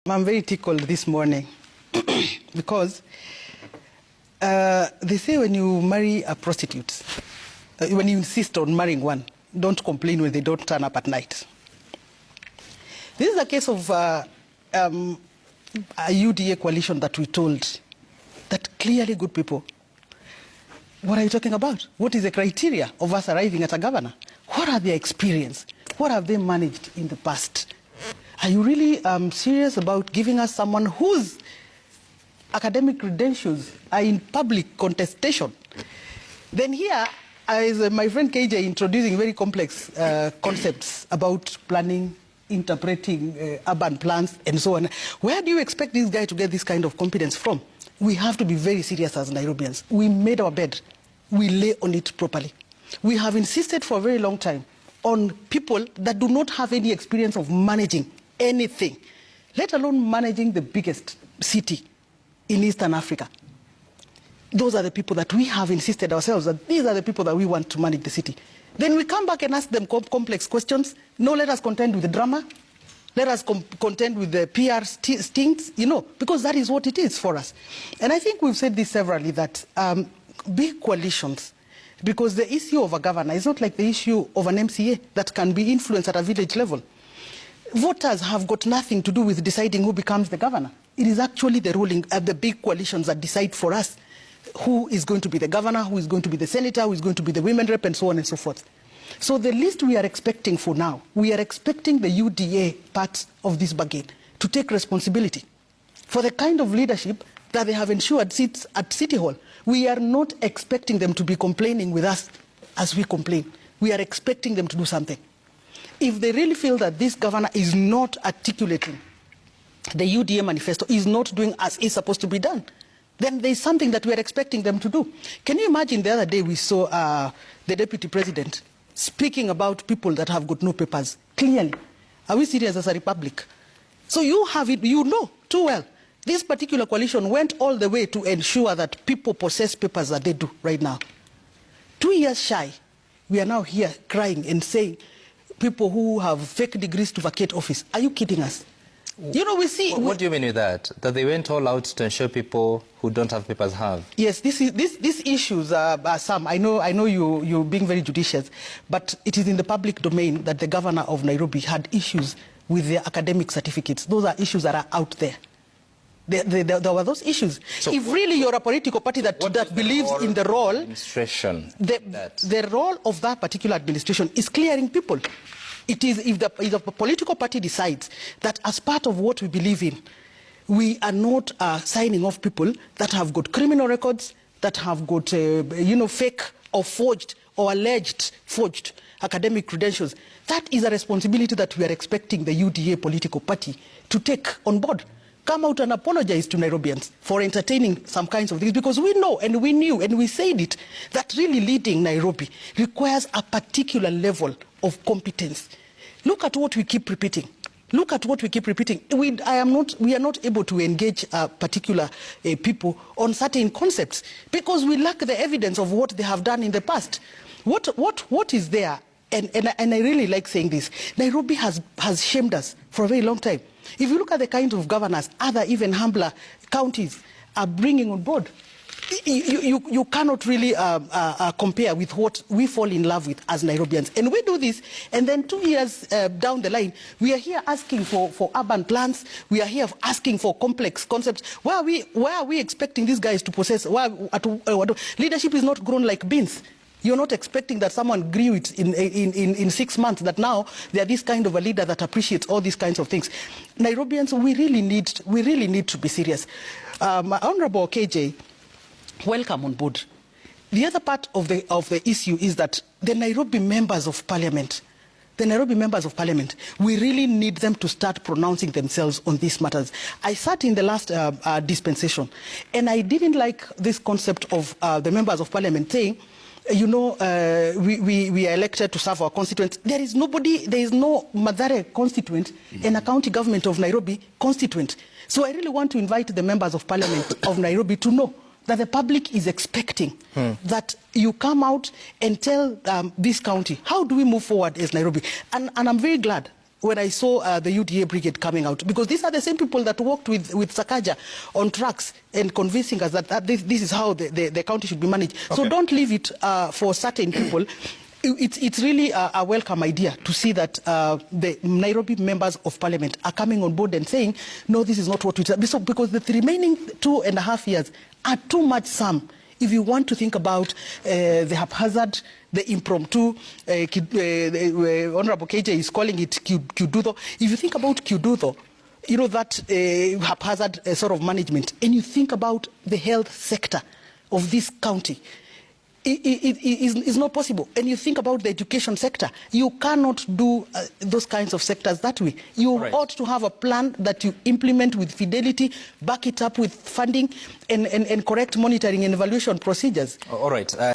I'm very tickled this morning because they say when you marry a prostitute, when you insist on marrying one, don't complain when they don't turn up at night. This is a case of a UDA coalition that we told that clearly good people. What are you talking about? What is the criteria of us arriving at a governor? What are their experience? What have they managed in the past? Are you really serious about giving us someone whose academic credentials are in public contestation? Then here is my friend KJ introducing very complex concepts about planning, interpreting urban plans, and so on. Where do you expect this guy to get this kind of competence from? We have to be very serious as Nairobians. We made our bed. We lay on it properly. We have insisted for a very long time on people that do not have any experience of managing anything, let alone managing the biggest city in Eastern Africa. Those are the people that we have insisted ourselves that these are the people that we want to manage the city. Then we come back and ask them complex questions. No, let us contend with the drama. Let us contend with the PR stints, because that is what it is for us. And I think we've said this severally, that big coalitions, because the issue of a governor is not like the issue of an MCA that can be influenced at a village level. Voters have got nothing to do with deciding who becomes the governor. It is actually the ruling of the big coalitions that decide for us who is going to be the governor, who is going to be the senator, who is going to be the women rep, and so on and so forth. So the least we are expecting for now, we are expecting the UDA part of this bargain to take responsibility for the kind of leadership that they have ensured seats at City Hall. We are not expecting them to be complaining with us as we complain. We are expecting them to do something. If they really feel that this governor is not articulating the UDA manifesto, is not doing as is supposed to be done, then there is something that we are expecting them to do. Can you imagine the other day we saw the deputy president speaking about people that have got no papers? Clearly, are we serious as a republic? So you have it, you know too well. This particular coalition went all the way to ensure that people possess papers that they do right now. 2 years shy, we are now here crying and saying people who have fake degrees to vacate office. Are you kidding us? We see. What do you mean with that? That they went all out to ensure people who don't have papers have? Yes, these issues are some. I know you're being very judicious, but it is in the public domain that the governor of Nairobi had issues with their academic certificates. Those are issues that are out there. There were those issues. So if really you're a political party that believes in the role, the role of that particular administration is clearing people. It is if the political party decides that as part of what we believe in, we are not signing off people that have got criminal records, that have got fake or forged or alleged forged academic credentials. That is a responsibility that we are expecting the UDA political party to take on board. Come out and apologize to Nairobians for entertaining some kinds of things, because we know and we knew and we said it, that really leading Nairobi requires a particular level of competence. Look at what we keep repeating. Look at what we keep repeating. We are not able to engage particular people on certain concepts because we lack the evidence of what they have done in the past. What is there? And I really like saying this. Nairobi has shamed us for a very long time. If you look at the kind of governors other even humbler counties are bringing on board, you cannot really compare with what we fall in love with as Nairobians. And we do this, and then 2 years down the line, we are here asking for urban plans. We are here asking for complex concepts. Why are we expecting these guys to possess? Leadership is not grown like beans. You're not expecting that someone grew it in 6 months, that now they are this kind of a leader that appreciates all these kinds of things. Nairobians, we really need to be serious. Honorable KJ, welcome on board. The other part of the issue is that the Nairobi members of parliament, we really need them to start pronouncing themselves on these matters. I sat in the last dispensation, and I didn't like this concept of the members of parliament saying, we are elected to serve our constituents. There is no Mathare constituent and a county government of Nairobi constituent. So I really want to invite the members of parliament of Nairobi to know that the public is expecting that you come out and tell this county, how do we move forward as Nairobi? And I'm very glad when I saw the UDA brigade coming out, because these are the same people that worked with Sakaja on tracks and convincing us that this is how the county should be managed. Okay. So don't leave it for certain people. It's really a welcome idea to see that the Nairobi members of parliament are coming on board and saying, no, this is not what we do. Because the remaining 2.5 years are too much sum. If you want to think about the haphazard, the impromptu, Honorable KJ is calling it Kiudutho. If you think about Kiudutho, you know, that haphazard sort of management, and you think about the health sector of this county, it is not possible. And you think about the education sector, you cannot do those kinds of sectors that way. You ought to have a plan that you implement with fidelity, back it up with funding, and correct monitoring and evaluation procedures. All right.